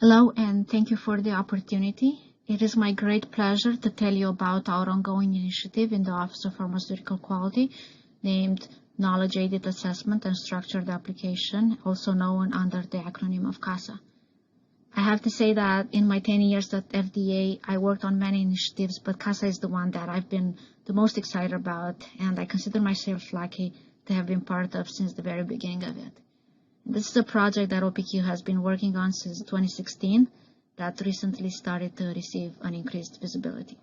Hello, and thank you for the opportunity. It is my great pleasure to tell you about our ongoing initiative in the Office of Pharmaceutical Quality named Knowledge Aided Assessment and Structured Application, also known under the acronym of KASA. I have to say that in my 10 years at FDA, I worked on many initiatives, but KASA is the one that I've been the most excited about, and I consider myself lucky to have been part of since the very beginning of it. This is a project that OPQ has been working on since 2016 that recently started to receive an increased visibility.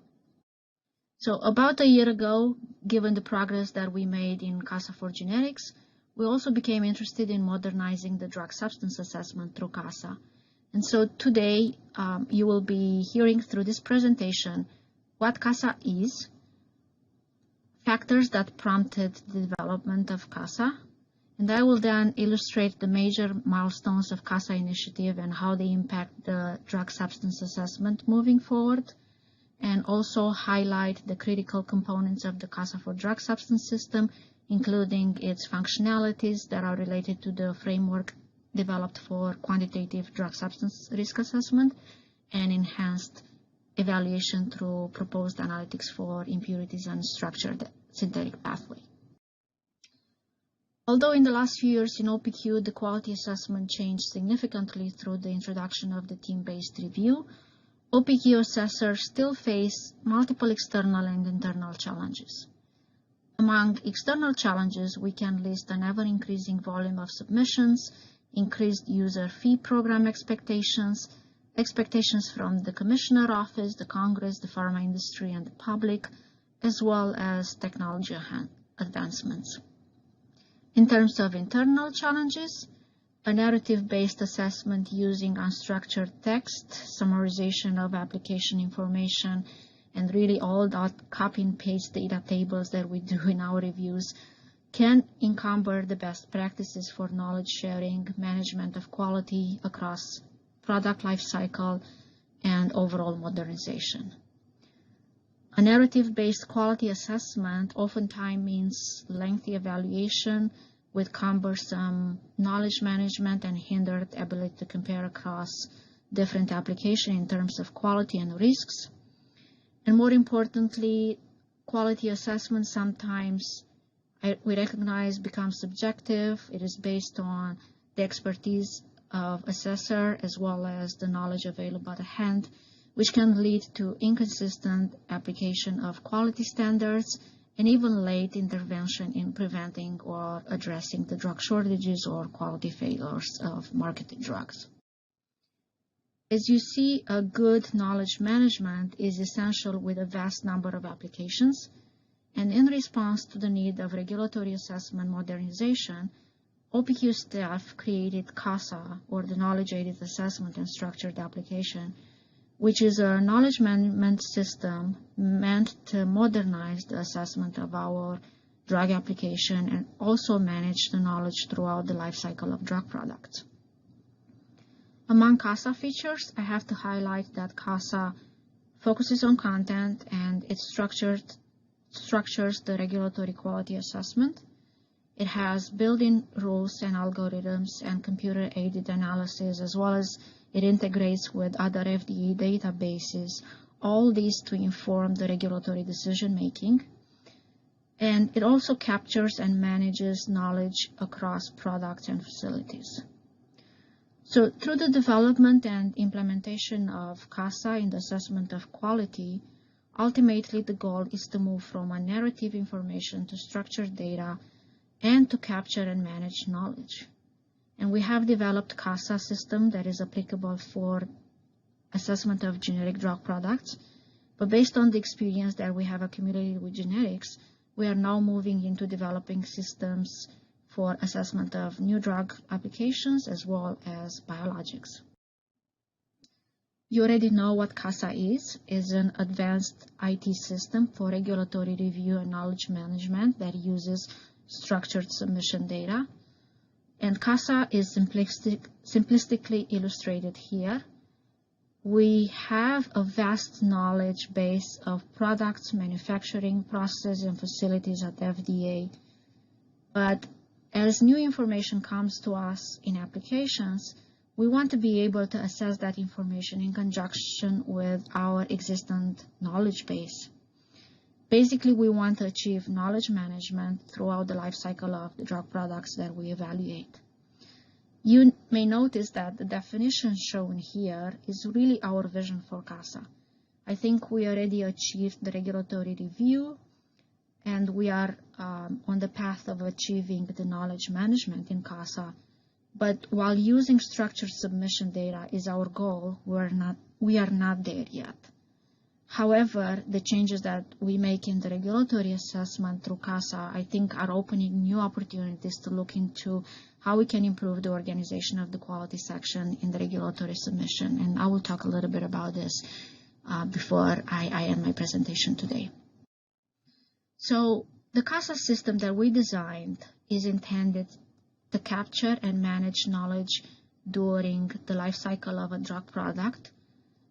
So about a year ago, given the progress that we made in KASA for generics, we also became interested in modernizing the drug substance assessment through KASA. And so today, you will be hearing through this presentation what KASA is, factors that prompted the development of KASA, and I will then illustrate the major milestones of KASA initiative and how they impact the drug substance assessment moving forward, and also highlight the critical components of the KASA for drug substance system, including its functionalities that are related to the framework developed for quantitative drug substance risk assessment and enhanced evaluation through proposed analytics for impurities and structured synthetic pathway. Although in the last few years in OPQ, the quality assessment changed significantly through the introduction of the team-based review, OPQ assessors still face multiple external and internal challenges. Among external challenges, we can list an ever-increasing volume of submissions, increased user fee program expectations from the Commissioner Office, the Congress, the pharma industry, and the public, as well as technology advancements. In terms of internal challenges, a narrative-based assessment using unstructured text, summarization of application information, and really all that copy and paste data tables that we do in our reviews can encumber the best practices for knowledge sharing, management of quality across product life cycle, and overall modernization. A narrative-based quality assessment oftentimes means lengthy evaluation with cumbersome knowledge management and hindered ability to compare across different applications in terms of quality and risks. And more importantly, quality assessment sometimes we recognize becomes subjective. It is based on the expertise of assessor as well as the knowledge available at hand, which can lead to inconsistent application of quality standards and even late intervention in preventing or addressing the drug shortages or quality failures of marketed drugs. As you see, a good knowledge management is essential with a vast number of applications, and in response to the need of regulatory assessment modernization, OPQ staff created KASA, or the Knowledge Aided Assessment and Structured Application, which is a knowledge management system meant to modernize the assessment of our drug application and also manage the knowledge throughout the life cycle of drug products. Among KASA features, I have to highlight that KASA focuses on content and it structures the regulatory quality assessment. It has built-in rules and algorithms and computer-aided analysis, as well as it integrates with other FDA databases, all these to inform the regulatory decision-making. And it also captures and manages knowledge across products and facilities. So through the development and implementation of KASA in the assessment of quality, ultimately the goal is to move from a narrative information to structured data and to capture and manage knowledge. And we have developed KASA system that is applicable for assessment of generic drug products. But based on the experience that we have accumulated with generics, we are now moving into developing systems for assessment of new drug applications as well as biologics. You already know what KASA is an advanced IT system for regulatory review and knowledge management that uses structured submission data. And KASA is simplistically illustrated here. We have a vast knowledge base of products, manufacturing, processes, and facilities at FDA. But as new information comes to us in applications, we want to be able to assess that information in conjunction with our existing knowledge base. Basically, we want to achieve knowledge management throughout the life cycle of the drug products that we evaluate. You may notice that the definition shown here is really our vision for KASA. I think we already achieved the regulatory review, and we are on the path of achieving the knowledge management in KASA. But while using structured submission data is our goal, we are not there yet. However, the changes that we make in the regulatory assessment through KASA, I think, are opening new opportunities to look into how we can improve the organization of the quality section in the regulatory submission. And I will talk a little bit about this before I end my presentation today. So the KASA system that we designed is intended to capture and manage knowledge during the life cycle of a drug product,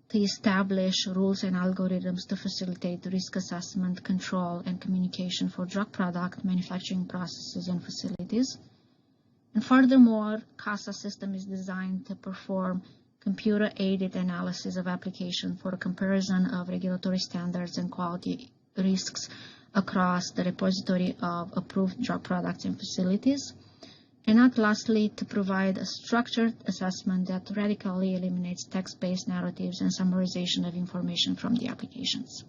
to establish rules and algorithms to facilitate risk assessment, control, and communication for drug product manufacturing processes and facilities. And furthermore, KASA system is designed to perform computer-aided analysis of application for a comparison of regulatory standards and quality risks across the repository of approved drug products and facilities. And not lastly, to provide a structured assessment that radically eliminates text-based narratives and summarization of information from the applications.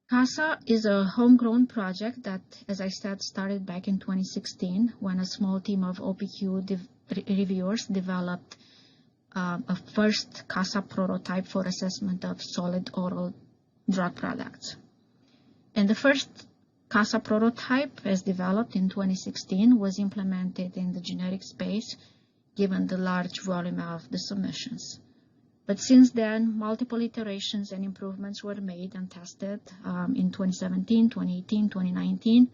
KASA is a homegrown project that, as I said, started back in 2016 when a small team of OPQ reviewers developed a first KASA prototype for assessment of solid oral drug products. And the first KASA prototype, as developed in 2016, was implemented in the generic space, given the large volume of the submissions. But since then, multiple iterations and improvements were made and tested in 2017, 2018, 2019.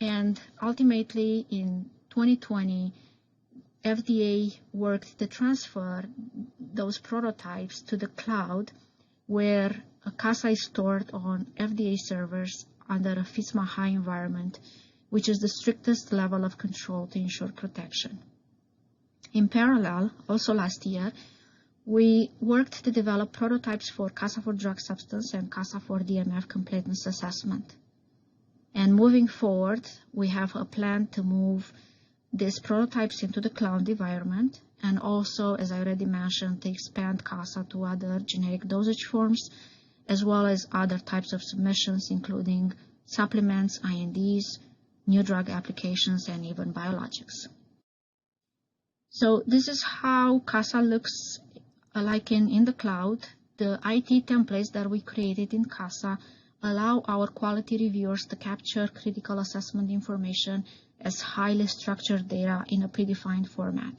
And ultimately, in 2020, FDA worked to transfer those prototypes to the cloud, where KASA is stored on FDA servers under a FISMA high environment, which is the strictest level of control to ensure protection. In parallel, also last year, we worked to develop prototypes for KASA for drug substance and KASA for DMF completeness assessment. And moving forward, we have a plan to move these prototypes into the cloud environment, and also, as I already mentioned, to expand KASA to other generic dosage forms, as well as other types of submissions, including supplements, INDs, new drug applications, and even biologics. So this is how KASA looks like in the cloud. The IT templates that we created in KASA allow our quality reviewers to capture critical assessment information as highly structured data in a predefined format.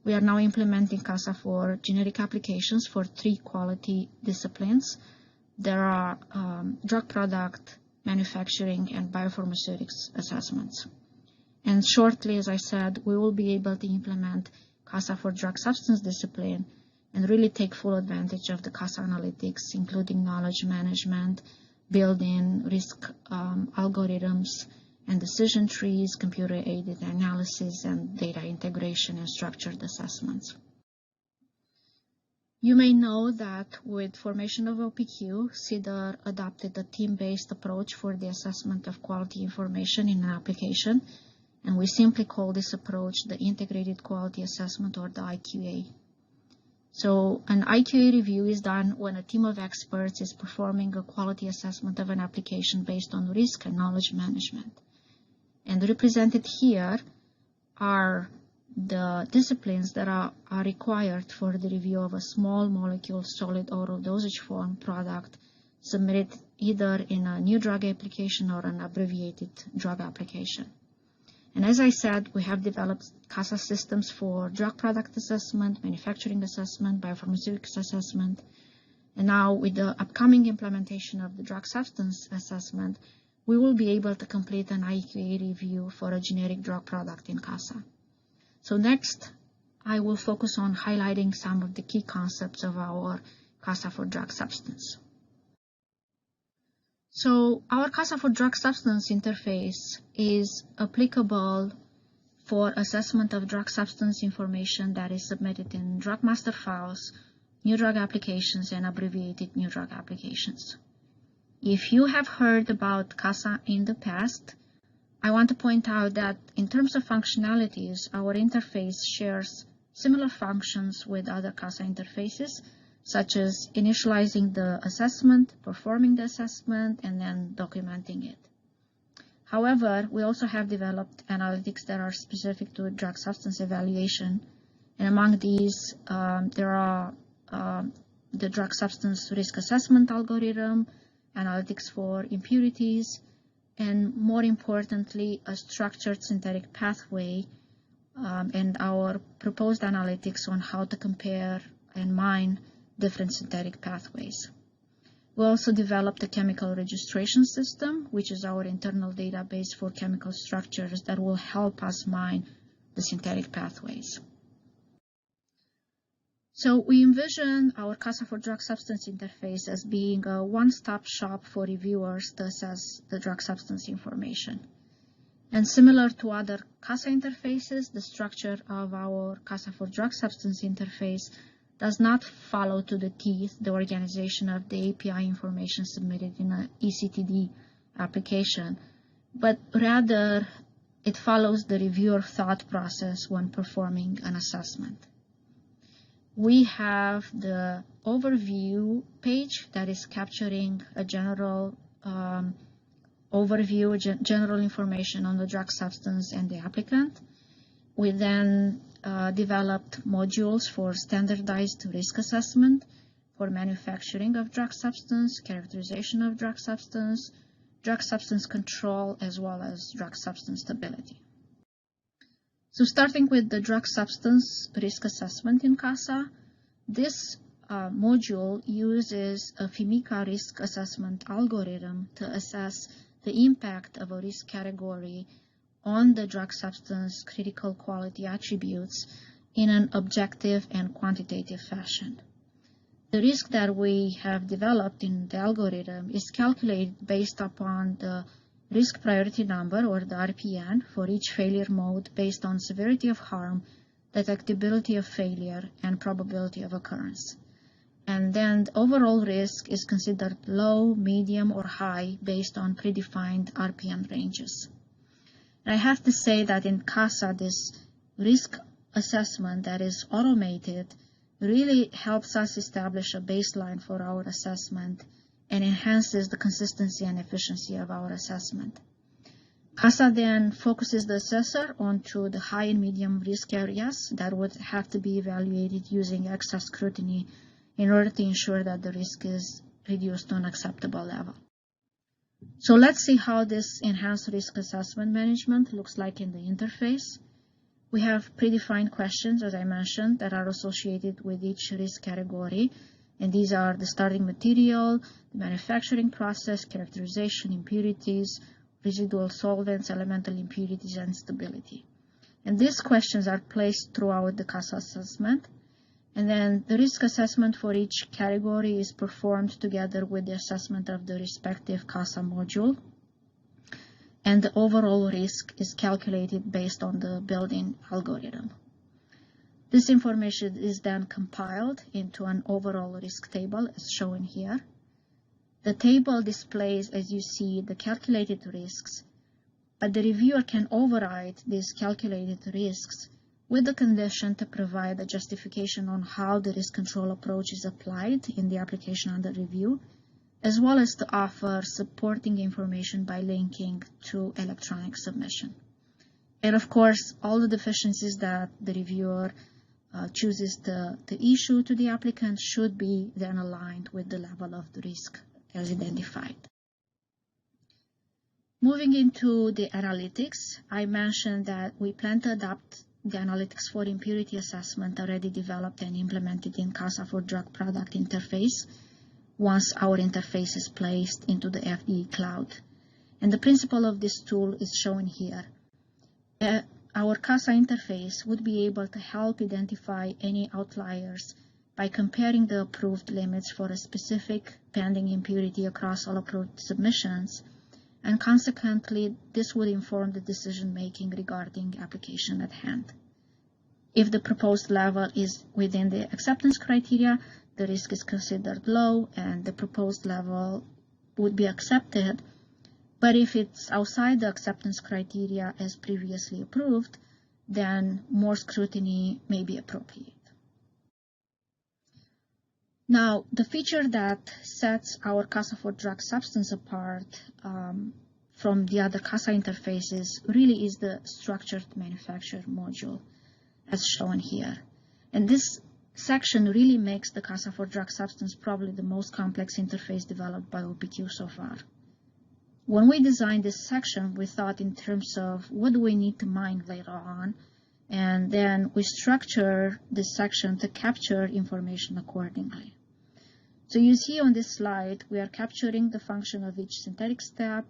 We are now implementing KASA for generic applications for 3 quality disciplines. There are drug product, manufacturing, and biopharmaceutics assessments. And shortly, as I said, we will be able to implement KASA for drug substance discipline and really take full advantage of the KASA analytics, including knowledge management, built-in risk algorithms, and decision trees, computer-aided analysis, and data integration and structured assessments. You may know that with formation of OPQ, CDER adopted a team-based approach for the assessment of quality information in an application, and we simply call this approach the Integrated Quality Assessment, or the IQA. So an IQA review is done when a team of experts is performing a quality assessment of an application based on risk and knowledge management. And represented here are the disciplines that are required for the review of a small molecule solid oral dosage form product submitted either in a new drug application or an abbreviated drug application. And as I said, we have developed KASA systems for drug product assessment, manufacturing assessment, biopharmaceutics assessment. And now with the upcoming implementation of the drug substance assessment, we will be able to complete an IQA review for a generic drug product in KASA. So next, I will focus on highlighting some of the key concepts of our KASA for drug substance. So our KASA for drug substance interface is applicable for assessment of drug substance information that is submitted in drug master files, new drug applications, and abbreviated new drug applications. If you have heard about KASA in the past, I want to point out that in terms of functionalities, our interface shares similar functions with other KASA interfaces, such as initializing the assessment, performing the assessment, and then documenting it. However, we also have developed analytics that are specific to drug substance evaluation, and among these, there are the drug substance risk assessment algorithm, analytics for impurities, and more importantly, a structured synthetic pathway and our proposed analytics on how to compare and mine different synthetic pathways. We also developed a chemical registration system, which is our internal database for chemical structures that will help us mine the synthetic pathways. So we envision our KASA for drug substance interface as being a one-stop shop for reviewers to assess the drug substance information. And similar to other KASA interfaces, the structure of our KASA for drug substance interface does not follow to the teeth the organization of the API information submitted in an ECTD application, but rather it follows the reviewer thought process when performing an assessment. We have the overview page that is capturing a general overview, general information on the drug substance and the applicant. We then developed modules for standardized risk assessment for manufacturing of drug substance, characterization of drug substance control, as well as drug substance stability. So starting with the drug substance risk assessment in KASA, this module uses a FIMICA risk assessment algorithm to assess the impact of a risk category on the drug substance critical quality attributes in an objective and quantitative fashion. The risk that we have developed in the algorithm is calculated based upon the risk priority number, or the RPN, for each failure mode based on severity of harm, detectability of failure, and probability of occurrence. And then the overall risk is considered low, medium, or high based on predefined RPN ranges. And I have to say that in KASA, this risk assessment that is automated really helps us establish a baseline for our assessment and enhances the consistency and efficiency of our assessment. KASA then focuses the assessor onto the high and medium risk areas that would have to be evaluated using extra scrutiny in order to ensure that the risk is reduced to an acceptable level. So let's see how this enhanced risk assessment management looks like in the interface. We have predefined questions, as I mentioned, that are associated with each risk category. And these are the starting material, the manufacturing process, characterization, impurities, residual solvents, elemental impurities, and stability. And these questions are placed throughout the KASA assessment. And then the risk assessment for each category is performed together with the assessment of the respective KASA module. And the overall risk is calculated based on the built-in algorithm. This information is then compiled into an overall risk table as shown here. The table displays, as you see, the calculated risks, but the reviewer can override these calculated risks with the condition to provide a justification on how the risk control approach is applied in the application under review, as well as to offer supporting information by linking to electronic submission. And of course, all the deficiencies that the reviewer chooses to issue to the applicant should be then aligned with the level of the risk as identified. Moving into the analytics, I mentioned that we plan to adopt the analytics for impurity assessment already developed and implemented in KASA for drug product interface once our interface is placed into the FDA cloud. And the principle of this tool is shown here. Our KASA interface would be able to help identify any outliers by comparing the approved limits for a specific pending impurity across all approved submissions and consequently, this would inform the decision-making regarding application at hand. If the proposed level is within the acceptance criteria, the risk is considered low and the proposed level would be accepted. But if it's outside the acceptance criteria as previously approved, then more scrutiny may be appropriate. Now, the feature that sets our KASA for drug substance apart from the other KASA interfaces really is the structured manufacture module, as shown here. And this section really makes the KASA for drug substance probably the most complex interface developed by OPQ so far. When we designed this section, we thought in terms of what do we need to mine later on, and then we structure this section to capture information accordingly. So you see on this slide, we are capturing the function of each synthetic step,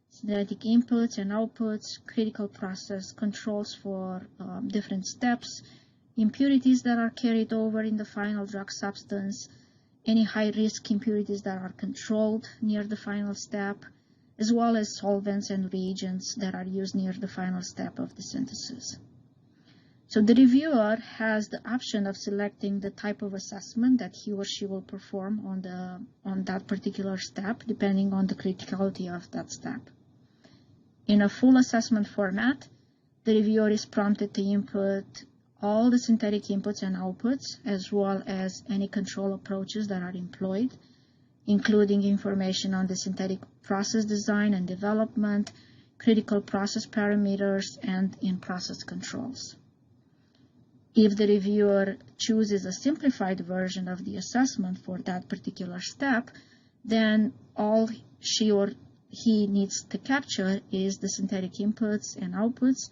synthetic inputs and outputs, critical process controls for different steps, impurities that are carried over in the final drug substance, any high-risk impurities that are controlled near the final step, as well as solvents and reagents that are used near the final step of the synthesis. So the reviewer has the option of selecting the type of assessment that he or she will perform on that particular step, depending on the criticality of that step. In a full assessment format, the reviewer is prompted to input all the synthetic inputs and outputs, as well as any control approaches that are employed, including information on the synthetic process design and development, critical process parameters, and in-process controls. If the reviewer chooses a simplified version of the assessment for that particular step, then all she or he needs to capture is the synthetic inputs and outputs,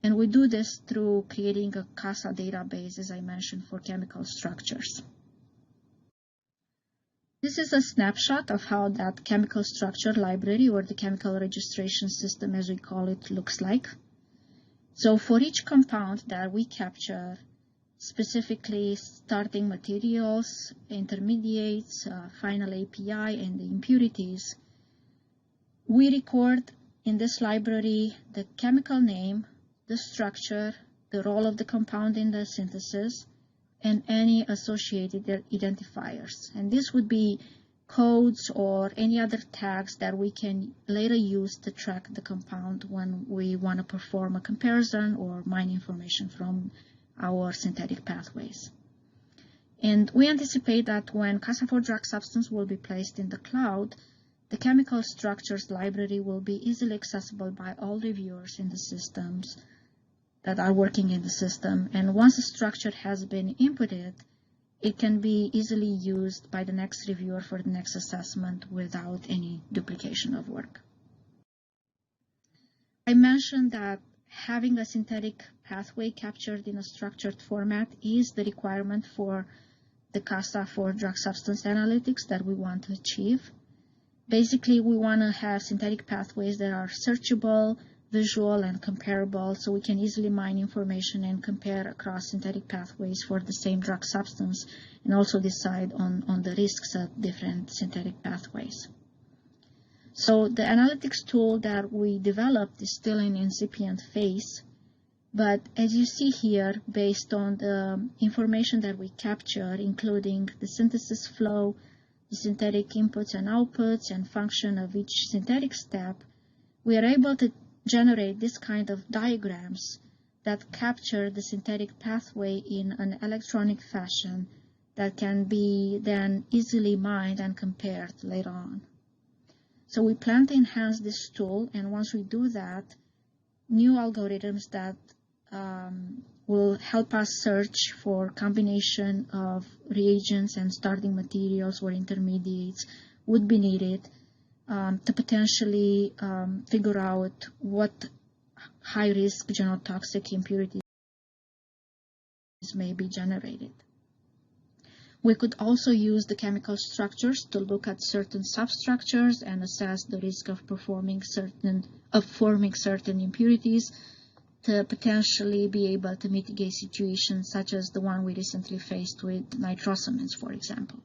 and we do this through creating a KASA database, as I mentioned, for chemical structures. This is a snapshot of how that chemical structure library, or the chemical registration system as we call it, looks like. So for each compound that we capture, specifically starting materials, intermediates, final API, and the impurities, we record in this library the chemical name, the structure, the role of the compound in the synthesis, and any associated identifiers. And this would be codes or any other tags that we can later use to track the compound when we want to perform a comparison or mine information from our synthetic pathways. And we anticipate that when KASA for drug substance will be placed in the cloud, the chemical structures library will be easily accessible by all reviewers in the systems that are working in the system. And once a structure has been inputted, it can be easily used by the next reviewer for the next assessment without any duplication of work. I mentioned that having a synthetic pathway captured in a structured format is the requirement for the KASA for drug substance analytics that we want to achieve. Basically, we want to have synthetic pathways that are searchable, visual, and comparable, so we can easily mine information and compare across synthetic pathways for the same drug substance, and also decide on the risks of different synthetic pathways. So the analytics tool that we developed is still in incipient phase, but as you see here, based on the information that we capture, including the synthesis flow, the synthetic inputs and outputs, and function of each synthetic step, we are able to generate this kind of diagrams that capture the synthetic pathway in an electronic fashion that can be then easily mined and compared later on. So we plan to enhance this tool, and once we do that, new algorithms that will help us search for combination of reagents and starting materials or intermediates would be needed to potentially figure out what high-risk genotoxic impurities may be generated. We could also use the chemical structures to look at certain substructures and assess the risk of forming certain impurities to potentially be able to mitigate situations such as the one we recently faced with nitrosamines, for example.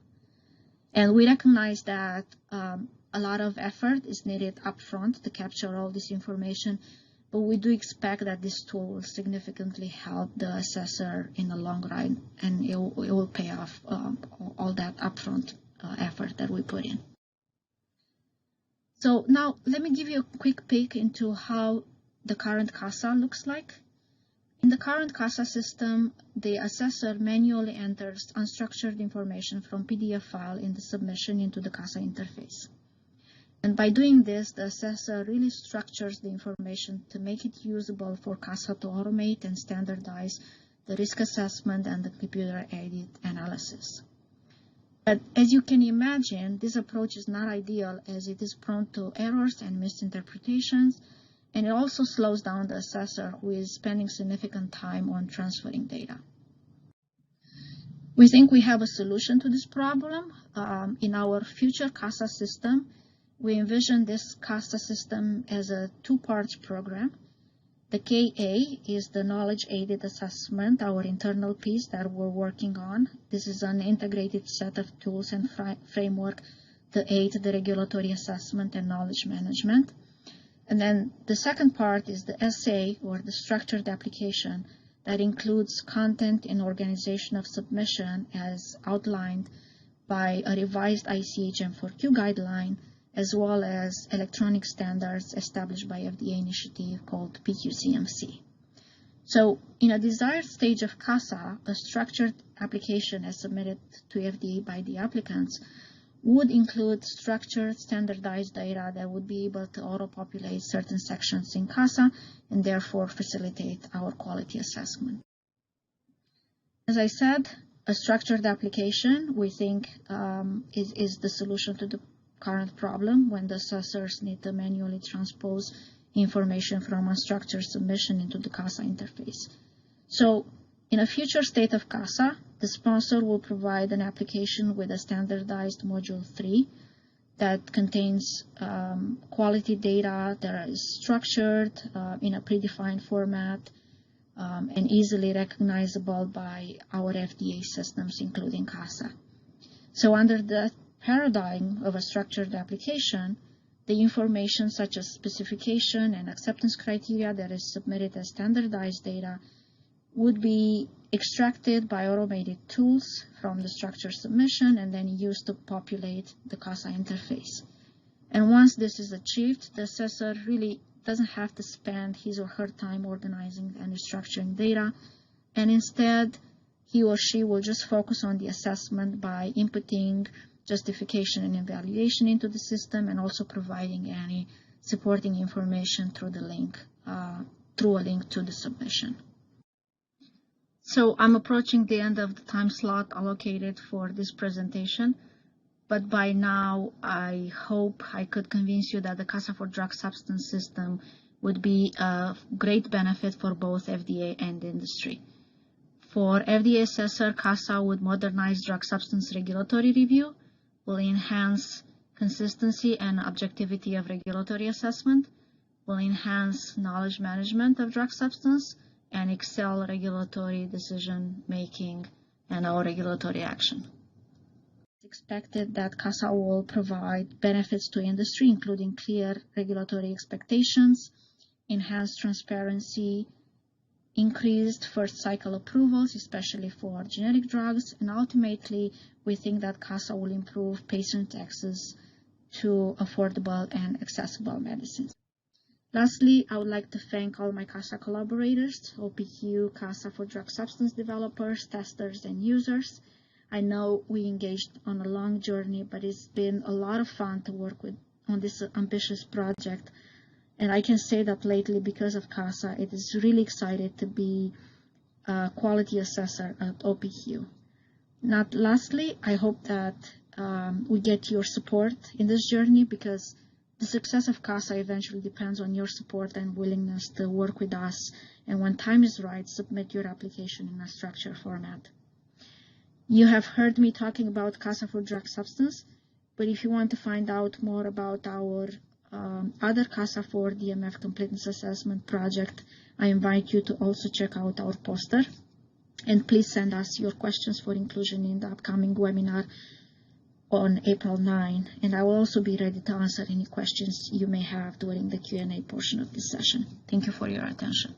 And we recognize that a lot of effort is needed upfront to capture all this information, but we do expect that this tool will significantly help the assessor in the long run, and it will pay off all that upfront effort that we put in. So now let me give you a quick peek into how the current KASA looks like. In the current KASA system, the assessor manually enters unstructured information from PDF file in the submission into the KASA interface. And by doing this, the assessor really structures the information to make it usable for KASA to automate and standardize the risk assessment and the computer-aided analysis. But as you can imagine, this approach is not ideal as it is prone to errors and misinterpretations, and it also slows down the assessor who is spending significant time on transferring data. We think we have a solution to this problem. In our future KASA system, we envision this KASA system as a two-part program. The KA is the knowledge-aided assessment, our internal piece that we're working on. This is an integrated set of tools and framework to aid the regulatory assessment and knowledge management. And then the second part is the SA, or the structured application, that includes content and organization of submission as outlined by a revised ICH M4Q guideline, as well as electronic standards established by FDA initiative called PQCMC. So in a desired stage of KASA, a structured application as submitted to FDA by the applicants would include structured, standardized data that would be able to auto-populate certain sections in KASA and therefore facilitate our quality assessment. As I said, a structured application, we think, is the solution to the current problem when the assessors need to manually transpose information from unstructured submission into the KASA interface. So in a future state of KASA, the sponsor will provide an application with a standardized Module 3 that contains quality data that is structured in a predefined format and easily recognizable by our FDA systems, including KASA. So under the paradigm of a structured application, the information such as specification and acceptance criteria that is submitted as standardized data would be extracted by automated tools from the structured submission and then used to populate the KASA interface. And once this is achieved, the assessor really doesn't have to spend his or her time organizing and structuring data, and instead he or she will just focus on the assessment by inputting justification and evaluation into the system and also providing any supporting information through the link, through a link to the submission. So I'm approaching the end of the time slot allocated for this presentation, but by now I hope I could convince you that the KASA for drug substance system would be a great benefit for both FDA and industry. For FDA assessor, KASA would modernize drug substance regulatory review, will enhance consistency and objectivity of regulatory assessment, will enhance knowledge management of drug substance, and excel regulatory decision-making and our regulatory action. It's expected that KASA will provide benefits to industry, including clear regulatory expectations, enhanced transparency, increased first cycle approvals, especially for generic drugs, and ultimately we think that KASA will improve patient access to affordable and accessible medicines. Lastly, I would like to thank all my KASA collaborators, OPQ, KASA for drug substance developers, testers, and users. I know we engaged on a long journey, but it's been a lot of fun to work on this ambitious project. And I can say that lately, because of KASA, it is really excited to be a quality assessor at OPQ. Lastly, I hope that we get your support in this journey, because the success of KASA eventually depends on your support and willingness to work with us, and when time is right, submit your application in a structured format. You have heard me talking about KASA for drug substance, but if you want to find out more about our other KASA for DMF completeness assessment project, I invite you to also check out our poster, and please send us your questions for inclusion in the upcoming webinar. on April 9, and I will also be ready to answer any questions you may have during the Q&A portion of this session. Thank you for your attention.